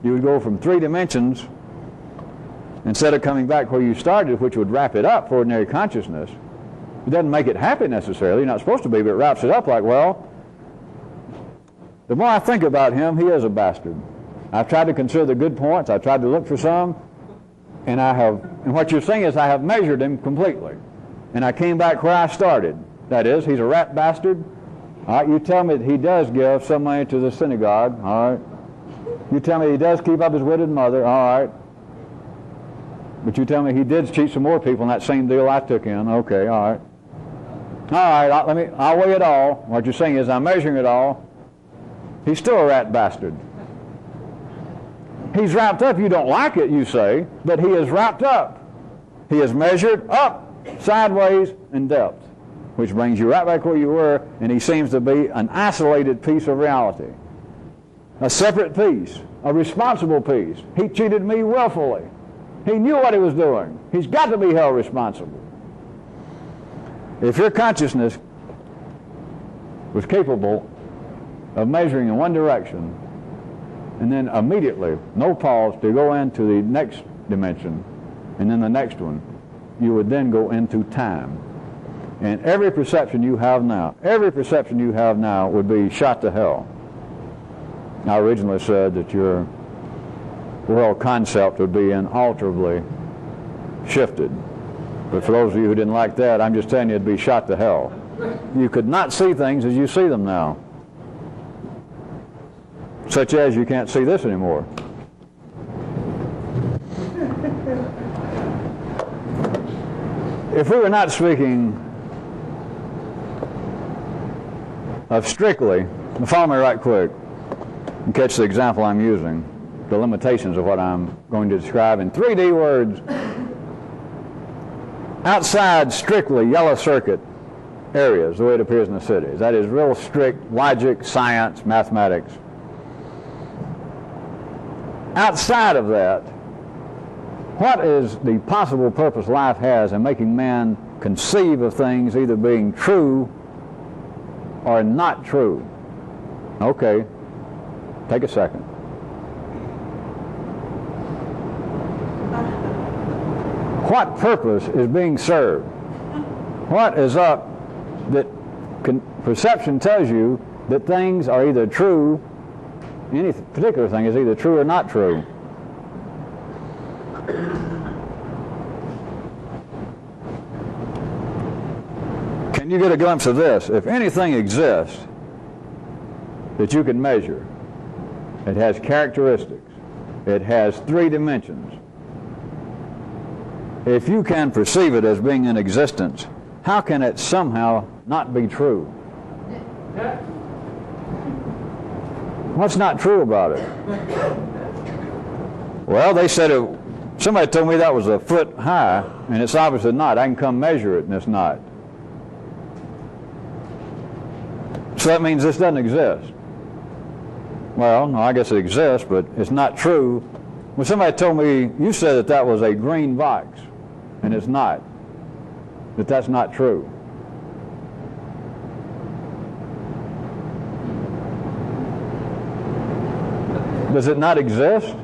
You would go from 3 dimensions, instead of coming back where you started, which would wrap it up for ordinary consciousness. It doesn't make it happy necessarily, you're not supposed to be, but it wraps it up like, well, the more I think about him, he is a bastard. I've tried to consider the good points, I've tried to look for some, and what you're saying is I have measured him completely. And I came back where I started. That is, he's a rat bastard. All right, you tell me that he does give some money to the synagogue, all right. You tell me he does keep up his widowed mother, all right. But you tell me he did cheat some more people in that same deal I took in. Okay, all right. All right, I'll weigh it all. What you're saying is I'm measuring it all. He's still a rat bastard. He's wrapped up. You don't like it, you say, but he is wrapped up. He is measured up, sideways, and depth, which brings you right back where you were, and he seems to be an isolated piece of reality. A separate piece, a responsible piece. He cheated me willfully. He knew what he was doing. He's got to be held responsible. If your consciousness was capable of measuring in one direction and then immediately, no pause, to go into the next dimension and then the next one, you would then go into time. And every perception you have now would be shot to hell. I originally said that your world concept would be inalterably shifted. But for those of you who didn't like that, I'm just telling you it'd be shot to hell. You could not see things as you see them now. Such as you can't see this anymore. If we were not speaking of strictly, follow me right quick and catch the example I'm using, the limitations of what I'm going to describe in 3D words. Outside strictly yellow circuit areas, the way it appears in the cities. That is real strict logic, science, mathematics. Outside of that, what is the possible purpose life has in making man conceive of things either being true or not true? Okay, take a second. What purpose is being served? What is up that perception tells you that things are either true, any particular thing is either true or not true? Can you get a glimpse of this? If anything exists that you can measure, it has characteristics, it has 3 dimensions. If you can perceive it as being in existence, how can it somehow not be true? What's not true about it? Well, they said somebody told me that was a foot high, and it's obviously not. I can come measure it, and it's not. So that means this doesn't exist. Well, no, I guess it exists, but it's not true. When somebody told me, you said that was a green box, and it's not, that's not true. Does it not exist?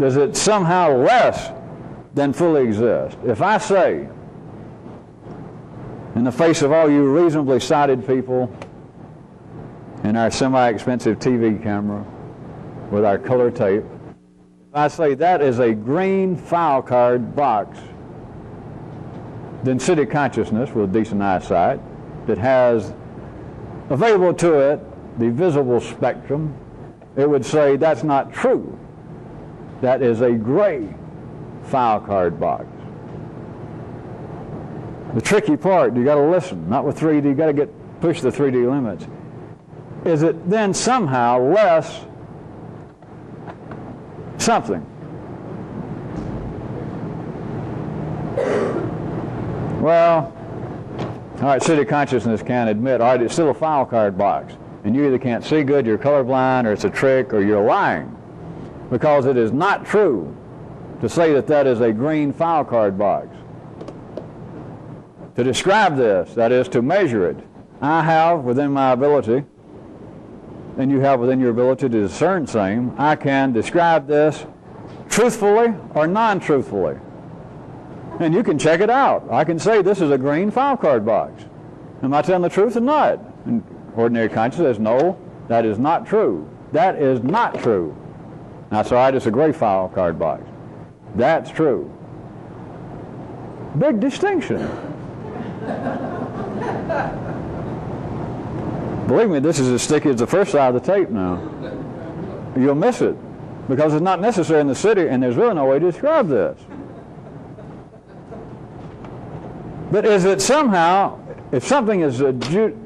Does it somehow less than fully exist? If I say, in the face of all you reasonably sighted people in our semi-expensive TV camera with our color tape, I say that is a green file card box, then city consciousness with decent eyesight that has available to it the visible spectrum, it would say that's not true. That is a gray file card box. The tricky part, you got to listen, not with 3D, you got to push the 3D limits. Is it then somehow less something? Well, all right, city consciousness can admit, all right, it's still a file card box, and you either can't see good, you're colorblind, or it's a trick, or you're lying, because it is not true to say that is a green file card box. To describe this, that is to measure it, I have within my ability, and you have within your ability to discern same, I can describe this truthfully or non-truthfully. And you can check it out. I can say this is a green file card box. Am I telling the truth or not? And ordinary consciousness says, no, that is not true. That is not true. Now, so it's a gray file card box. That's true. Big distinction. Believe me, this is as sticky as the first side of the tape now. You'll miss it. because it's not necessary in the city, and there's really no way to describe this. But is it somehow, if something is adjudged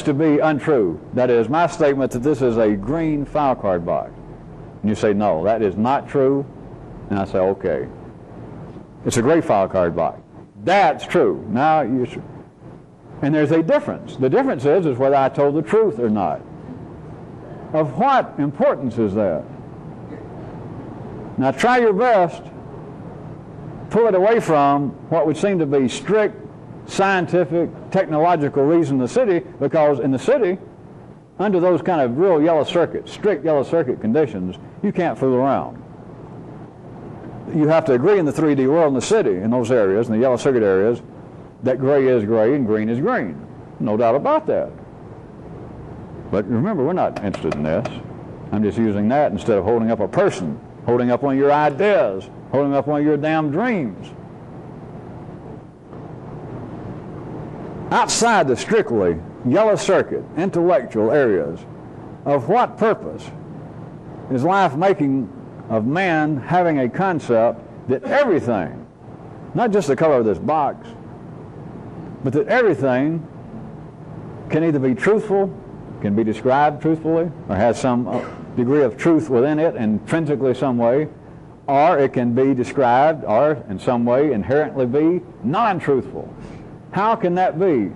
to be untrue, that is, my statement that this is a green file card box, and you say, no, that is not true, and I say, okay, it's a gray file card box. That's true. Now and there's a difference. The difference is whether I told the truth or not. Of what importance is that? Now try your best, pull it away from what would seem to be strict scientific, technological reason in the city, because in the city, under those kind of real yellow circuit, strict yellow circuit conditions, you can't fool around. You have to agree in the 3D world in the city, in those areas, in the yellow circuit areas, that gray is gray and green is green. No doubt about that. But remember, we're not interested in this. I'm just using that instead of holding up a person, holding up one of your ideas, holding up one of your damn dreams. Outside the strictly yellow circuit, intellectual areas, of what purpose is life making of man having a concept that everything, not just the color of this box, but that everything can either be truthful, can be described truthfully, or has some degree of truth within it, intrinsically some way, or it can be described, or in some way inherently be non-truthful. How can that be?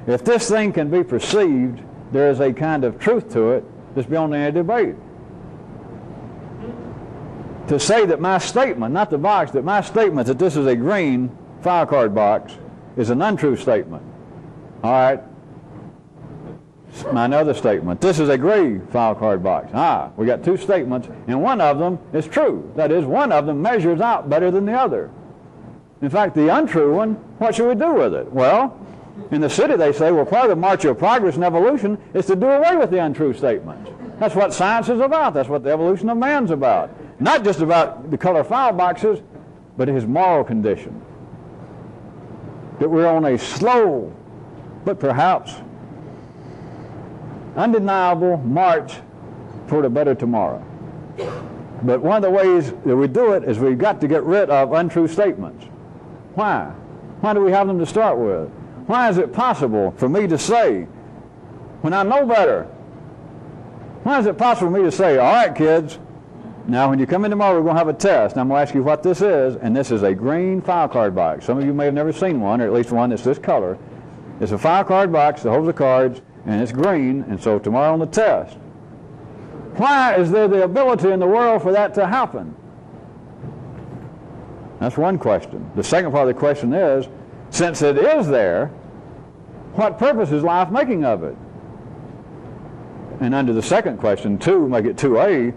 If this thing can be perceived, there is a kind of truth to it that's beyond any debate. To say that my statement, not the box, that my statement that this is a green file card box is an untrue statement. All right. My other statement, this is a gray file card box. We got two statements, and one of them is true. That is, one of them measures out better than the other. In fact, the untrue one, what should we do with it? Well, in the city they say, well, part of the march of progress and evolution is to do away with the untrue statements. That's what science is about. That's what the evolution of man's about. Not just about the color file boxes, but his moral condition. That we're on a slow, but perhaps undeniable march toward a better tomorrow. But one of the ways that we do it is we've got to get rid of untrue statements. Why? Why do we have them to start with? Why is it possible for me to say, when I know better, why is it possible for me to say, all right, kids, now when you come in tomorrow, we're going to have a test, and I'm going to ask you what this is, and this is a green file card box. Some of you may have never seen one, or at least one that's this color. It's a file card box that holds the cards, and it's green, and so tomorrow on the test. Why is there the ability in the world for that to happen? That's one question. The second part of the question is, since it is there, what purpose is life making of it? And under the second question, 2, make it 2A,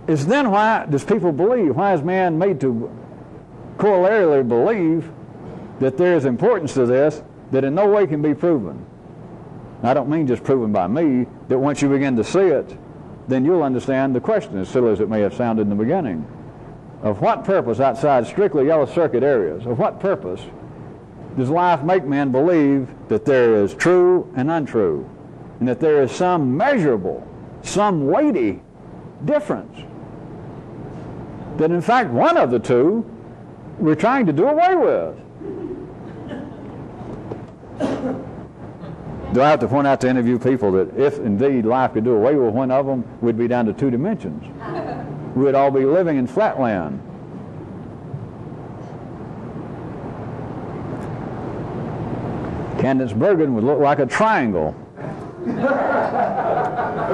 is then why does people believe? Why is man made to corollarily believe that there is importance to this that in no way can be proven? I don't mean just proven by me, that once you begin to see it, then you'll understand the question, as silly as it may have sounded in the beginning. Of what purpose outside strictly yellow circuit areas, of what purpose does life make men believe that there is true and untrue, and that there is some measurable, some weighty difference? That in fact one of the two we're trying to do away with. Do I have to point out to interview people that if indeed life could do away with one of them, we'd be down to 2 dimensions. We'd all be living in flatland. Candace Bergen would look like a triangle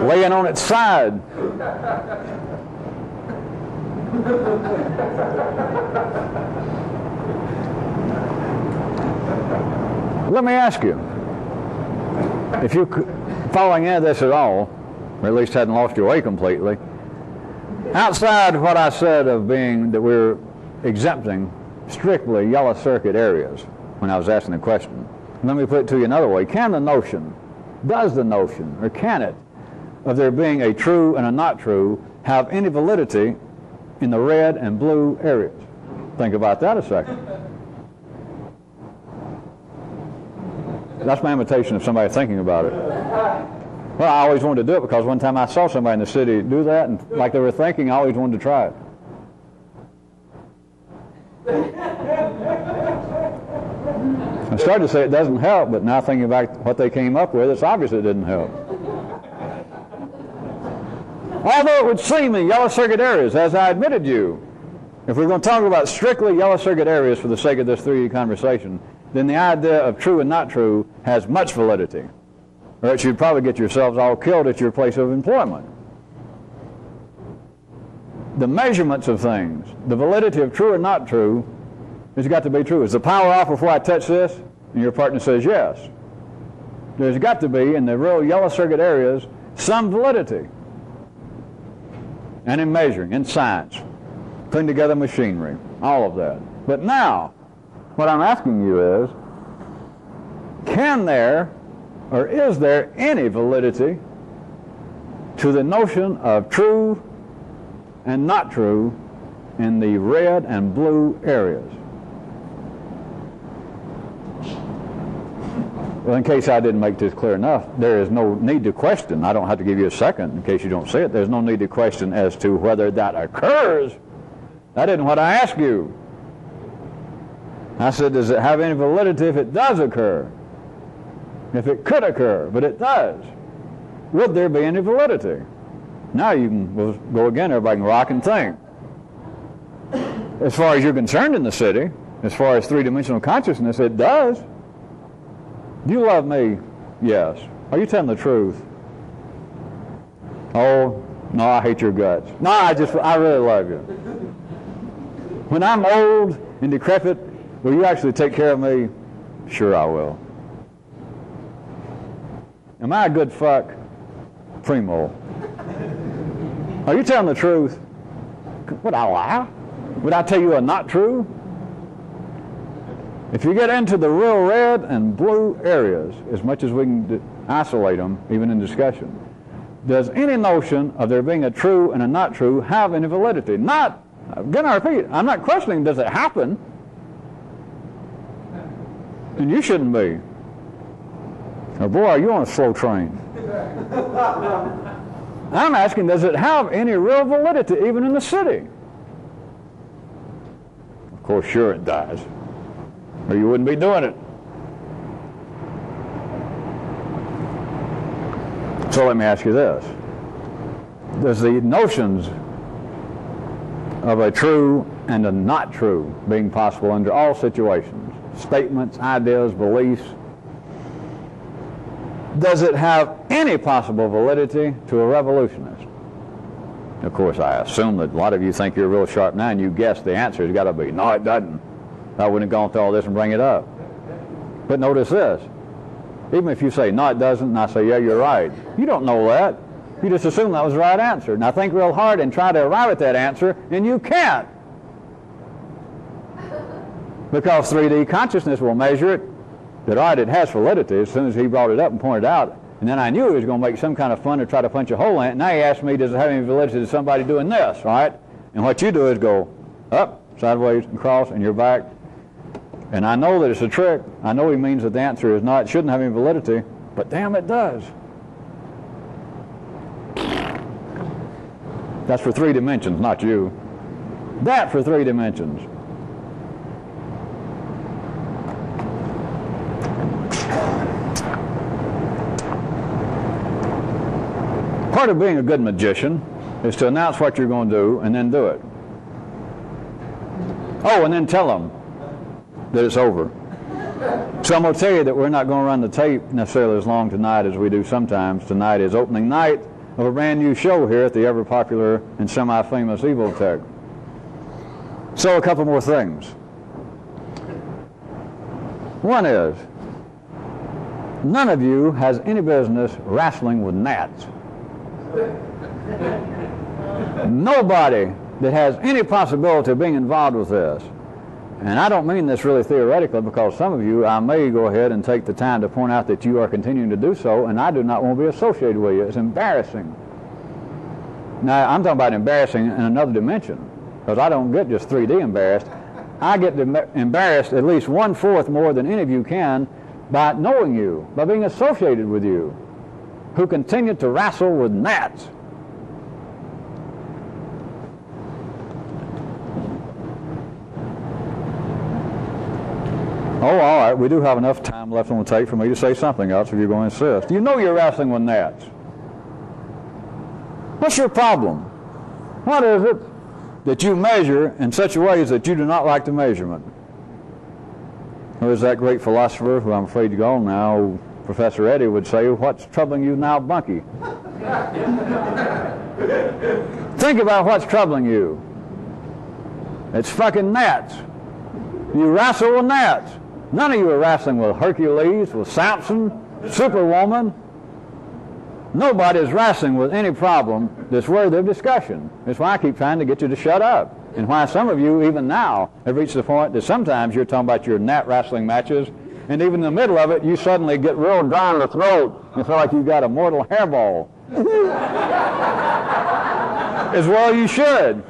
laying on its side. Let me ask you, if you're following any of this at all, or at least hadn't lost your way completely, outside what I said of being that we're exempting strictly yellow circuit areas when I was asking the question, let me put it to you another way. Does the notion, or can it, of there being a true and a not true have any validity in the red and blue areas? Think about that a second. That's my imitation of somebody thinking about it. Well, I always wanted to do it because one time I saw somebody in the city do that, and like they were thinking, I always wanted to try it. I started to say it doesn't help, but now thinking about what they came up with, it's obvious it didn't help. Although it would seem in yellow circuit areas, as I admitted you, if we're going to talk about strictly yellow circuit areas for the sake of this 3D conversation, then the idea of true and not true has much validity. Or else you'd probably get yourselves all killed at your place of employment. The measurements of things, the validity of true or not true, has got to be true. Is the power off before I touch this? And your partner says yes. There's got to be, in the real yellow circuit areas, some validity. And in measuring, in science, putting together machinery, all of that. But now, what I'm asking you is, can there, or is there any validity to the notion of true and not true in the red and blue areas? Well, in case I didn't make this clear enough, there is no need to question. I don't have to give you a second in case you don't see it. There's no need to question as to whether that occurs. That isn't what I asked you. I said, does it have any validity if it does occur? If it could occur, but it does, would there be any validity? Now you can we'll go again, everybody can rock and think. As far as you're concerned in the city, as far as three-dimensional consciousness, it does. Do you love me? Yes. Are you telling the truth? Oh, no, I hate your guts. No, I really love you. When I'm old and decrepit, will you actually take care of me? Sure I will. Am I a good fuck? Primo. Are you telling the truth? Would I lie? Would I tell you a not true? If you get into the real red and blue areas, as much as we can isolate them, even in discussion, does any notion of there being a true and a not true have any validity? Not, again I repeat, I'm not questioning does it happen, and you shouldn't be. Oh boy, are you on a slow train. I'm asking, does it have any real validity even in the city? Of course, sure it does. Or you wouldn't be doing it. So let me ask you this. Does the notions of a true and a not true being possible under all situations, statements, ideas, beliefs, does it have any possible validity to a revolutionist? Of course, I assume that a lot of you think you're real sharp now and you guess the answer has got to be, no, it doesn't. I wouldn't have gone through all this and bring it up. But notice this. Even if you say, no, it doesn't, and I say, yeah, you're right. You don't know that. You just assume that was the right answer. Now think real hard and try to arrive at that answer, and you can't. Because 3D consciousness will measure it, that, all right, it has validity as soon as he brought it up and pointed out. And then I knew he was going to make some kind of fun to try to punch a hole in it. Now he asked me, does it have any validity to somebody doing this, right? And what you do is go up, sideways, and cross, and you're back. And I know that it's a trick. I know he means that the answer is not, it shouldn't have any validity, but damn, it does. That's for 3 dimensions, not you. That for 3 dimensions. Part of being a good magician is to announce what you're going to do and then do it. Oh, and then tell them that it's over. So I'm going to tell you that we're not going to run the tape necessarily as long tonight as we do sometimes. Tonight is opening night of a brand new show here at the ever popular and semi-famous Evil Tech. So a couple more things. One is, none of you has any business wrestling with gnats. Nobody that has any possibility of being involved with this. And I don't mean this really theoretically, because some of you, I may go ahead and take the time to point out that you are continuing to do so, and I do not want to be associated with you. It's embarrassing. Now, I'm talking about embarrassing in another dimension, because I don't get just 3D embarrassed. I get embarrassed at least 1/4 more than any of you can by knowing you, by being associated with you. who continue to wrestle with gnats. Oh, all right, we do have enough time left on the tape for me to say something else if you're going to insist. You know you're wrestling with gnats. What's your problem? What is it that you measure in such a way that you do not like the measurement? Who is that great philosopher who I'm afraid to go on now, Professor Eddy would say, what's troubling you now, Bunky? Think about what's troubling you. It's fucking gnats. You wrestle with gnats. None of you are wrestling with Hercules, with Samson, Superwoman. Nobody is wrestling with any problem that's worthy of discussion. That's why I keep trying to get you to shut up. And why some of you, even now, have reached the point that sometimes you're talking about your gnat wrestling matches, and even in the middle of it, you suddenly get real dry in the throat and feel like you've got a mortal hairball. As well you should,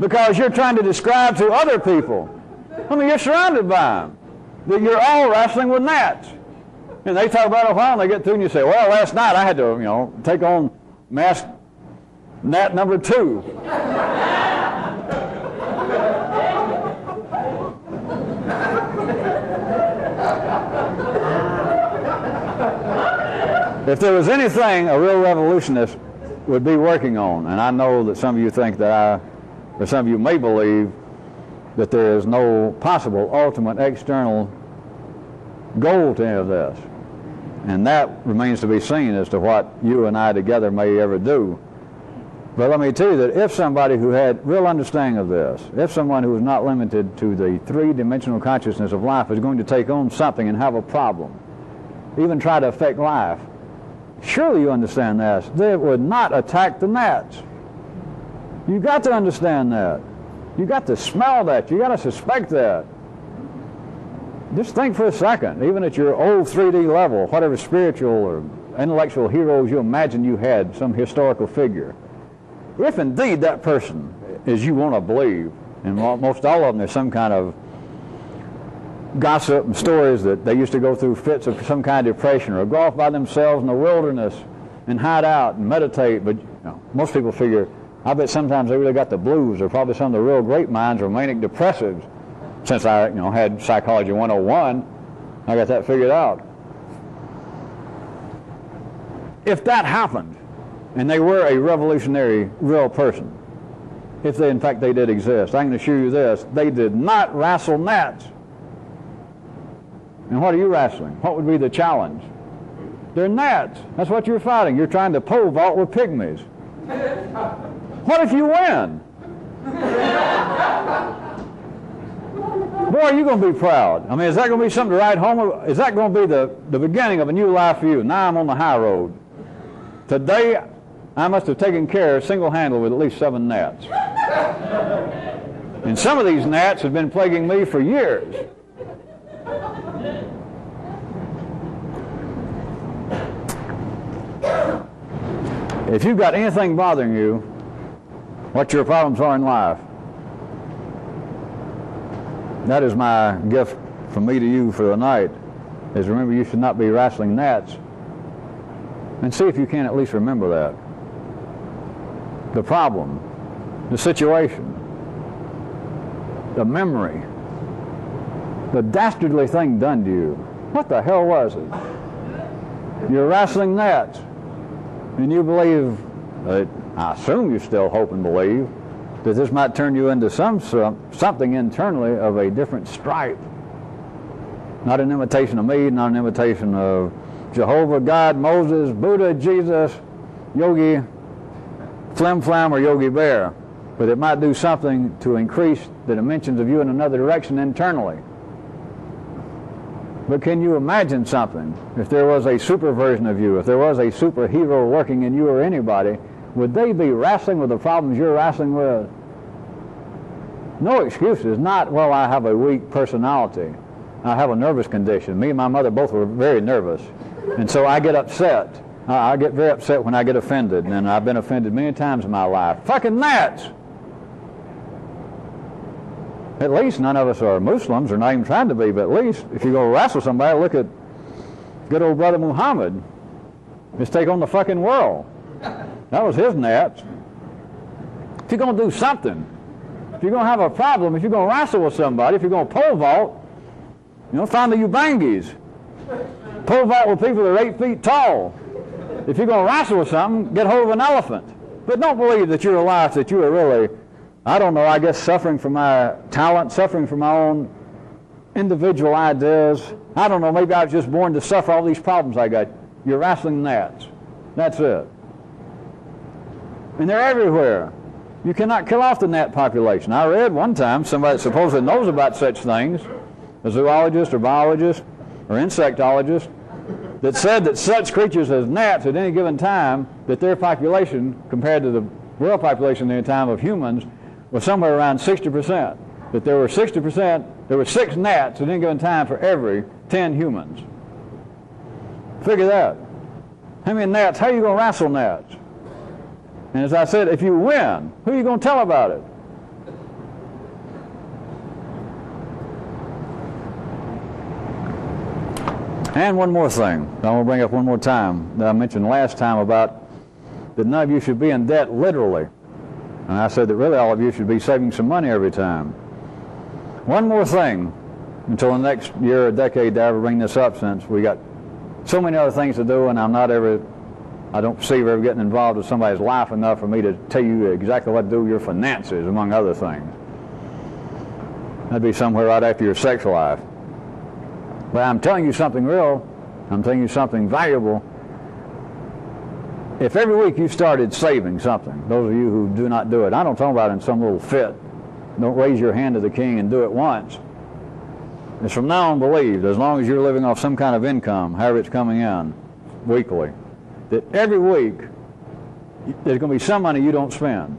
because you're trying to describe to other people. I mean, you're surrounded by them. That you're all wrestling with gnats. And they talk about it a while, and they get through, and you say, well, last night I had to, take on mass gnat number 2. If there was anything a real revolutionist would be working on, and I know that some of you think that or some of you may believe that there is no possible ultimate external goal to any of this. And that remains to be seen as to what you and I together may ever do. But let me tell you that if somebody who had real understanding of this, if someone who was not limited to the three-dimensional consciousness of life is going to take on something and have a problem, even try to affect life, surely you understand this. They would not attack the gnats. You've got to understand that. You've got to smell that. You've got to suspect that. Just think for a second, even at your old 3D level, whatever spiritual or intellectual heroes you imagine you had, some historical figure. If indeed that person, as you want to believe, and most all of them, there's some kind of gossip and stories that they used to go through fits of some kind of depression or go off by themselves in the wilderness and hide out and meditate. But most people figure, I bet sometimes they really got the blues, or probably some of the real great minds are manic depressives. Since I had Psychology 101, I got that figured out. If that happened, and they were a revolutionary real person, if they in fact they did exist, I can assure you this, they did not wrestle gnats. And what are you wrestling? What would be the challenge? They're gnats. That's what you're fighting. You're trying to pole vault with pygmies. What if you win? Boy, are you going to be proud. I mean, is that going to be something to write home? Is that going to be the beginning of a new life for you? Now I'm on the high road. Today, I must have taken care single-handedly with at least 7 gnats. And some of these gnats have been plaguing me for years. If you've got anything bothering you, what your problems are in life, that is my gift from me to you for the night, is remember you should not be wrestling gnats. And see if you can at least remember that. The problem, the situation, the memory, the dastardly thing done to you. What the hell was it? You're wrestling gnats. And you believe, I assume you still hope and believe, that this might turn you into something internally of a different stripe. Not an imitation of me, not an imitation of Jehovah, God, Moses, Buddha, Jesus, Yogi Flim Flam, or Yogi Bear. But it might do something to increase the dimensions of you in another direction internally. But can you imagine something? If there was a super version of you, if there was a superhero working in you or anybody, would they be wrestling with the problems you're wrestling with? No excuses. Not, well, I have a weak personality. I have a nervous condition. Me and my mother both were very nervous. And so I get upset. I get very upset when I get offended. And I've been offended many times in my life. Fucking gnats! At least none of us are Muslims, or not even trying to be, but at least if you go wrestle somebody, look at good old brother Muhammad. is take on the fucking world. That was his gnats. If you're going to do something, if you're going to have a problem, if you're going to wrestle with somebody, if you're going to pole vault, find the Ubangis. Pole vault with people that are 8 feet tall. If you're going to wrestle with something, get hold of an elephant. But don't believe that you're a life, that you are really, I don't know, I guess suffering from my talent, suffering from my own individual ideas. I don't know, maybe I was just born to suffer all these problems I got. You're wrestling gnats. That's it. And they're everywhere. You cannot kill off the gnat population. I read one time somebody that supposedly knows about such things, a zoologist or biologist or insectologist, that said that such creatures as gnats at any given time, that their population compared to the world population at the time of humans was somewhere around 60%. That there were 60%, there were 6 gnats at any given time for every 10 humans. Figure that. How many gnats? How are you going to wrestle gnats? And as I said, if you win, who are you going to tell about it? And one more thing I want to bring up one more time that I mentioned last time about that none of you should be in debt literally. And I said that really all of you should be saving some money every time. One more thing until the next year or decade to ever bring this up, since we got so many other things to do and I don't perceive ever getting involved with somebody's life enough for me to tell you exactly what to do with your finances, among other things. That'd be somewhere right after your sex life. But I'm telling you something real. I'm telling you something valuable. If every week you started saving something, those of you who do not do it, I don't talk about it in some little fit. Don't raise your hand to the king and do it once. It's from now on believed, as long as you're living off some kind of income, however it's coming in, weekly, that every week there's going to be some money you don't spend.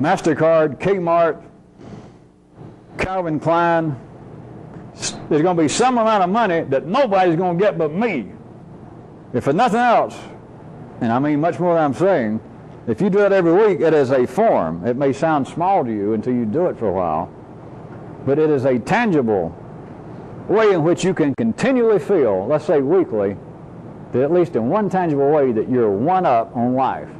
MasterCard, Kmart, Calvin Klein, there's going to be some amount of money that nobody's going to get but me. If for nothing else, and I mean much more than I'm saying, if you do it every week, it is a form. It may sound small to you until you do it for a while, but it is a tangible way in which you can continually feel, let's say weekly, that at least in one tangible way that you're one up on life.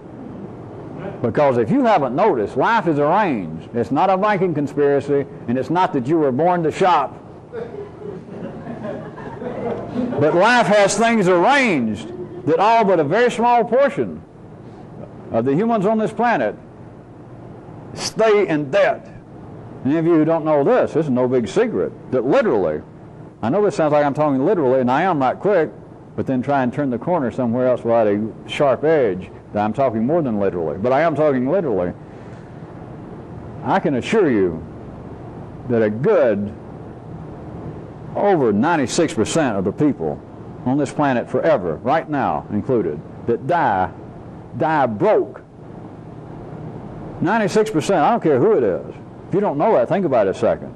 Because if you haven't noticed, life is arranged. It's not a banking conspiracy, and it's not that you were born to shop. But life has things arranged that all but a very small portion of the humans on this planet stay in debt. Any of you who don't know this is no big secret, that literally, I know this sounds like I'm talking literally, and I am right quick, but then try and turn the corner somewhere else without a sharp edge, that I'm talking more than literally. But I am talking literally. I can assure you that a good over 96% of the people on this planet forever, right now included, that die broke. 96%, I don't care who it is. If you don't know that, think about it a second.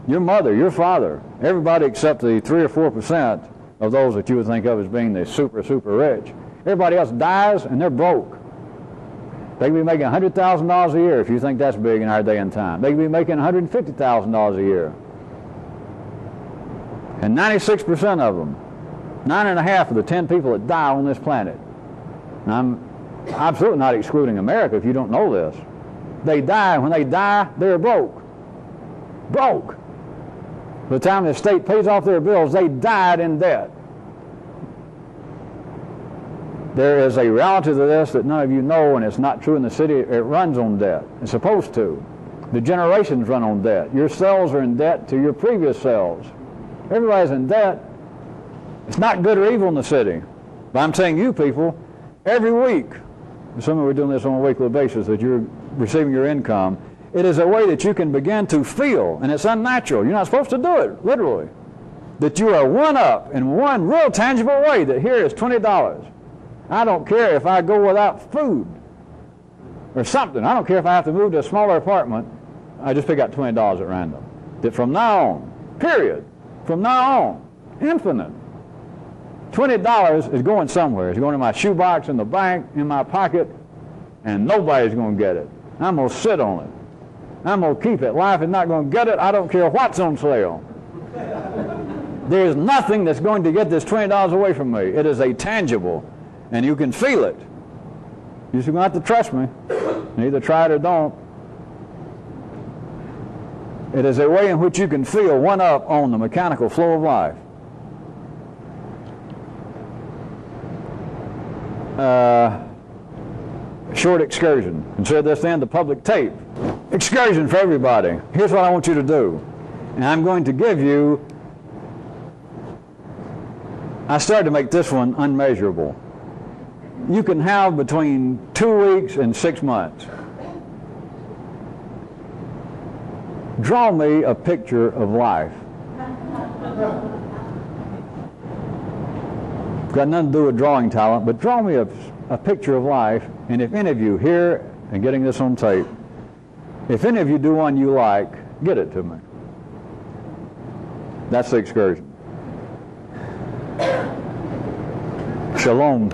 Your mother, your father, everybody except the 3 or 4% of those that you would think of as being the super rich. Everybody else dies and they're broke. They can be making $100,000 a year if you think that's big in our day and time. They can be making $150,000 a year. And 96% of them, 9.5 of the 10 people that die on this planet, and I'm absolutely not excluding America if you don't know this, they die, and when they die, they're broke. Broke. By the time the state pays off their bills, they died in debt. There is a reality to this that none of you know, and it's not true in the city. It runs on debt. It's supposed to. The generations run on debt. Your cells are in debt to your previous cells. Everybody's in debt. It's not good or evil in the city. But I'm saying you people, every week, assuming we're doing this on a weekly basis, that you're receiving your income, it is a way that you can begin to feel, and it's unnatural. You're not supposed to do it, literally. That you are one up in one real tangible way, that here is $20. I don't care if I go without food or something. I don't care if I have to move to a smaller apartment. I just pick out $20 at random. That from now on, period, from now on, infinite, $20 is going somewhere. It's going in my shoebox, in the bank, in my pocket, and nobody's going to get it. I'm going to sit on it. I'm going to keep it. Life is not going to get it. I don't care what's on sale. There's nothing that's going to get this $20 away from me. It is a tangible, And you can feel it. You're just going to have to trust me. Either try it or don't. It is a way in which you can feel one up on the mechanical flow of life. Short excursion. Consider this then the public tape. Excursion for everybody. Here's what I want you to do. And I'm going to give you, I started to make this one unmeasurable. You can have between 2 weeks and 6 months. Draw me a picture of life. Got nothing to do with drawing talent, but draw me a picture of life, and if any of you here, and getting this on tape, if any of you do one you like, get it to me. That's the excursion. Shalom.